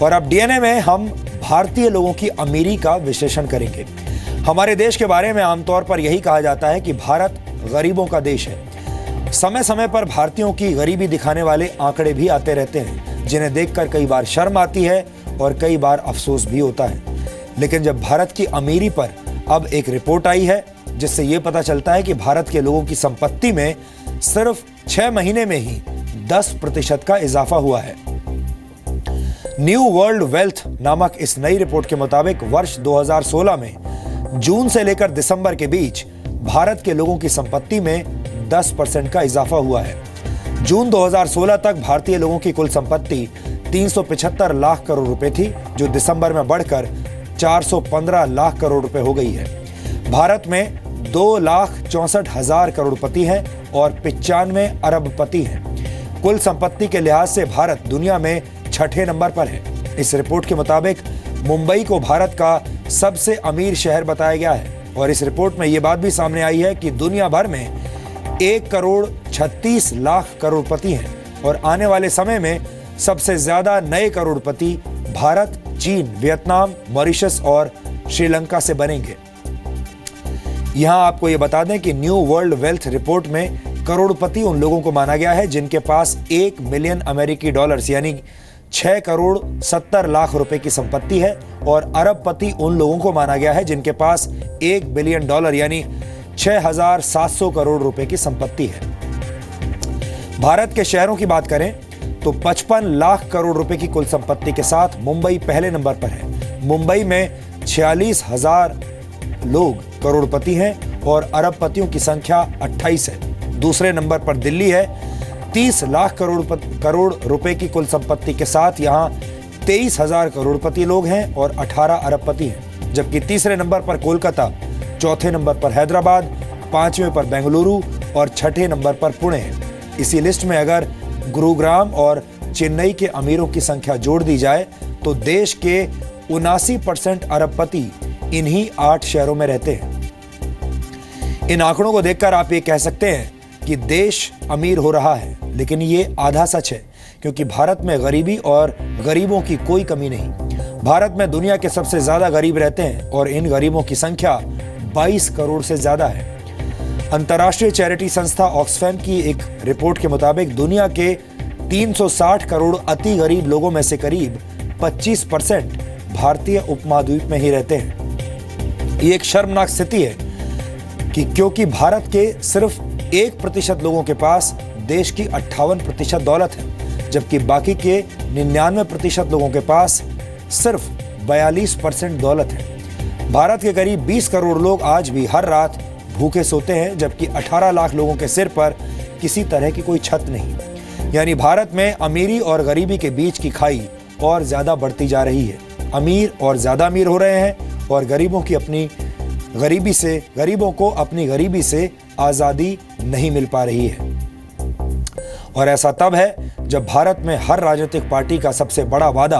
और अब डीएनए में हम भारतीय लोगों की अमीरी का विश्लेषण करेंगे। हमारे देश के बारे में आमतौर पर यही कहा जाता है कि भारत गरीबों का देश है। समय समय पर भारतीयों की गरीबी दिखाने वाले आंकड़े भी आते रहते हैं, जिन्हें देखकर कई बार शर्म आती है और कई बार अफसोस भी होता है। लेकिन जब भारत की अमीरी पर अब एक रिपोर्ट आई है, जिससे ये पता चलता है कि भारत के लोगों की संपत्ति में सिर्फ 6 महीने में ही 10% का इजाफा हुआ है। न्यू वर्ल्ड वेल्थ नामक इस नई रिपोर्ट के मुताबिक वर्ष 2016 में जून से लेकर दिसंबर के बीच भारत के लोगों की संपत्ति में 10% का इजाफा हुआ है। जून 2016 तक भारतीय लोगों की कुल संपत्ति 375 लाख करोड़ रुपए थी, जो दिसंबर में बढ़कर 415 लाख करोड़ रुपए हो गई है। भारत में 2,64,000 करोड़पति हैं और 95 अरबपति हैं। कुल संपत्ति के लिहाज से भारत दुनिया में 6ठे नंबर पर है। इस रिपोर्ट के मुताबिक मुंबई को भारत का सबसे अमीर शहर बताया गया है और इस रिपोर्ट में यह बात भी सामने आई है कि दुनिया भर में 1,36,00,000 करोड़पति हैं और आने वाले समय में सबसे ज्यादा नए करोड़पति भारत, चीन, वियतनाम, मॉरिशस और श्रीलंका से बनेंगे। यहां आपको यह बता दें कि न्यू वर्ल्ड वेल्थ रिपोर्ट में करोड़पति उन लोगों को माना गया है जिनके पास 1 मिलियन अमेरिकी डॉलर्स यानी 6 करोड़ 70 लाख रुपए की संपत्ति है और अरबपति उन लोगों को माना गया है जिनके पास 1 बिलियन डॉलर यानी 6,700 करोड़ रुपए की संपत्ति है। भारत के शहरों की बात करें तो 55 लाख करोड़ रुपए की कुल संपत्ति के साथ मुंबई पहले नंबर पर है। मुंबई में 46,000 लोग करोड़पति हैं और अरबपतियों की संख्या 28 है। दूसरे नंबर पर दिल्ली है। 30 लाख करोड़ रुपए की कुल संपत्ति के साथ यहाँ 23,000 करोड़पति लोग हैं और 18 अरबपति हैं। जबकि तीसरे नंबर पर कोलकाता, चौथे नंबर पर हैदराबाद, 5वें पर बेंगलुरु और 6ठे नंबर पर पुणे है। इसी लिस्ट में अगर गुरुग्राम और चेन्नई के अमीरों की संख्या जोड़ दी जाए तो देश के 79% अरबपति इन्हीं 8 शहरों में रहते हैं। इन आंकड़ों को देखकर आप ये कह सकते हैं कि देश अमीर हो रहा है, लेकिन ये आधा सच है क्योंकि भारत में गरीबी और गरीबों की कोई कमी नहीं। भारत में दुनिया के सबसे ज्यादा गरीब रहते हैं और इन गरीबों की संख्या 22 करोड़ से ज्यादा है। अंतर्राष्ट्रीय चैरिटी संस्था ऑक्सफैम की एक रिपोर्ट के मुताबिक दुनिया के 360 करोड़ अति गरीब लोगों में से करीब 25% भारतीय उपमहाद्वीप में ही रहते हैं। ये एक शर्मनाक स्थिति है कि क्योंकि भारत के सिर्फ 1% लोगों के पास देश की 58% दौलत है, जबकि बाकी के 99% लोगों के पास सिर्फ 42% दौलत है। भारत के करीब 20 करोड़ लोग आज भी हर रात भूखे सोते हैं, जबकि 18 लाख लोगों के सिर पर किसी तरह की कोई छत नहीं। यानी भारत में अमीरी और गरीबी के बीच की खाई और ज्यादा बढ़ती जा रही है। अमीर और ज्यादा अमीर हो रहे हैं और गरीबों को अपनी गरीबी से आजादी नहीं मिल पा रही है। और ऐसा तब है जब भारत में हर राजनीतिक पार्टी का सबसे बड़ा वादा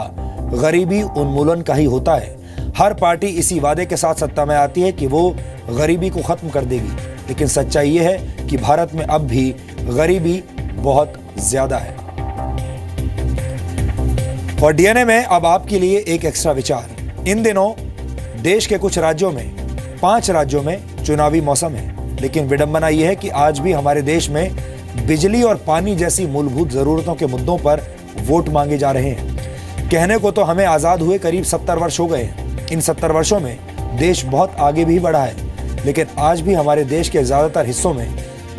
गरीबी उन्मूलन का ही होता है। हर पार्टी इसी वादे के साथ सत्ता में आती है कि वो गरीबी को खत्म कर देगी, लेकिन सच्चाई ये है कि भारत में अब भी गरीबी बहुत ज्यादा है। और डीएनए में अब आपके लिए एक एक्स्ट्रा विचार। इन दिनों देश के कुछ राज्यों में 5 राज्यों में चुनावी मौसम है, लेकिन विडंबना यह है कि आज भी हमारे देश में बिजली और पानी जैसी मूलभूत जरूरतों के मुद्दों पर वोट मांगे जा रहे हैं। कहने को तो हमें आजाद हुए करीब 70 वर्ष हो गए हैं। इन 70 वर्षों में देश बहुत आगे भी बढ़ा है, लेकिन आज भी हमारे देश के ज्यादातर हिस्सों में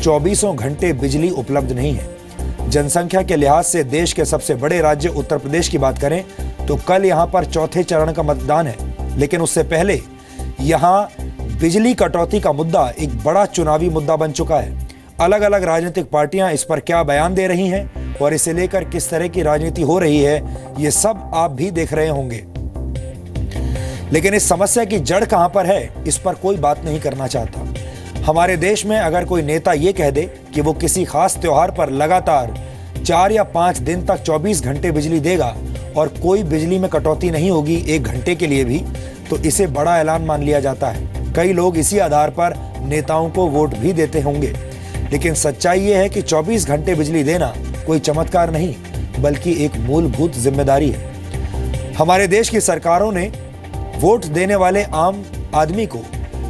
24 घंटे बिजली उपलब्ध नहीं है। जनसंख्या के लिहाज से देश के सबसे बड़े राज्य उत्तर प्रदेश की बात करें तो कल यहाँ पर चौथे चरण का मतदान है, लेकिन उससे पहले यहाँ बिजली कटौती का मुद्दा एक बड़ा चुनावी मुद्दा बन चुका है। अलग अलग राजनीतिक पार्टियां इस पर क्या बयान दे रही हैं और इसे लेकर किस तरह की राजनीति हो रही है, ये सब आप भी देख रहे होंगे। लेकिन इस समस्या की जड़ कहां पर है, इस पर कोई बात नहीं करना चाहता। हमारे देश में अगर कोई नेता ये कह दे कि वो किसी खास त्योहार पर लगातार 4 या 5 दिन तक 24 घंटे बिजली देगा और कोई बिजली में कटौती नहीं होगी 1 घंटे के लिए भी, तो इसे बड़ा ऐलान मान लिया जाता है। कई लोग इसी आधार पर नेताओं को वोट भी देते होंगे, लेकिन सच्चाई ये है कि 24 घंटे बिजली देना कोई चमत्कार नहीं, बल्कि एक मूलभूत जिम्मेदारी है। हमारे देश की सरकारों ने वोट देने वाले आम आदमी को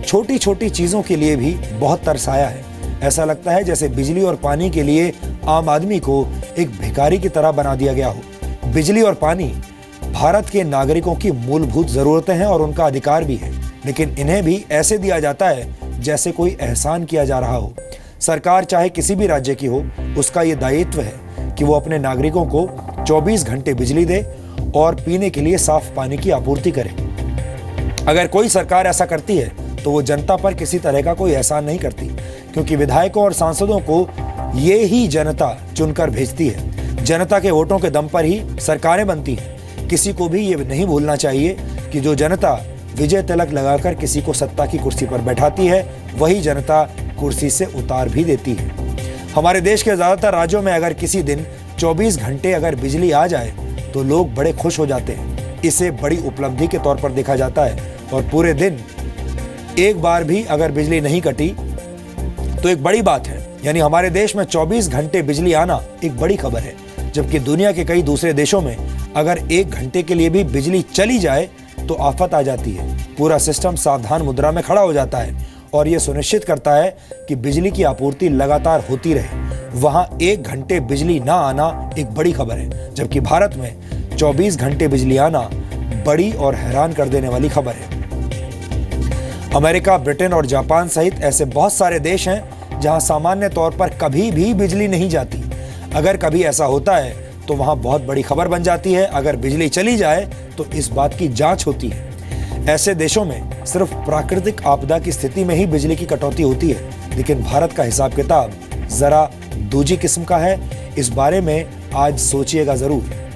छोटी छोटी चीजों के लिए भी बहुत तरसाया है। ऐसा लगता है जैसे बिजली और पानी के लिए आम आदमी को एक भिखारी की तरह बना दिया गया हो। बिजली और पानी भारत के नागरिकों की मूलभूत जरूरतें हैं और उनका अधिकार भी है, लेकिन इन्हें भी ऐसे दिया जाता है जैसे कोई एहसान किया जा रहा हो। सरकार चाहे किसी भी राज्य की हो, उसका ये दायित्व है कि वो अपने नागरिकों को 24 घंटे बिजली दे और पीने के लिए साफ पानी की आपूर्ति करे। अगर कोई सरकार ऐसा करती है तो वो जनता पर किसी तरह का कोई एहसान नहीं करती, क्योंकि विधायकों और सांसदों को ये ही जनता चुनकर भेजती है। जनता के वोटों के दम पर ही सरकारें बनती हैं। किसी को भी ये नहीं भूलना चाहिए कि जो जनता विजय तिलक लगाकर किसी को सत्ता की कुर्सी पर बैठाती है, वही जनता कुर्सी से उतार भी देती है। हमारे देश के ज्यादातर राज्यों में अगर किसी दिन 24 घंटे अगर बिजली आ जाए तो लोग बड़े खुश हो जाते हैं। इसे बड़ी उपलब्धि के तौर पर देखा जाता है और पूरे दिन एक बार भी अगर बिजली नहीं कटी तो एक बड़ी बात है। यानी हमारे देश में 24 घंटे बिजली आना एक बड़ी खबर है, जबकि दुनिया के कई दूसरे देशों में अगर 1 घंटे के लिए भी बिजली चली जाए तो आफत आ जाती है। पूरा सिस्टम सावधान मुद्रा में खड़ा हो जाता है और यह सुनिश्चित करता है कि बिजली की आपूर्ति लगातार होती रहे। वहां 1 घंटे बिजली ना आना एक बड़ी खबर है, जबकि भारत में 24 घंटे बिजली आना बड़ी और हैरान कर देने वाली खबर है। अमेरिका, ब्रिटेन और जापान सहित ऐसे बहुत सारे देश हैं जहां सामान्य तौर पर कभी भी बिजली नहीं जाती। अगर कभी ऐसा होता है तो वहां बहुत बड़ी खबर बन जाती है। अगर बिजली चली जाए तो इस बात की जांच होती है। ऐसे देशों में सिर्फ प्राकृतिक आपदा की स्थिति में ही बिजली की कटौती होती है, लेकिन भारत का हिसाब किताब जरा दूजी किस्म का है। इस बारे में आज सोचिएगा जरूर।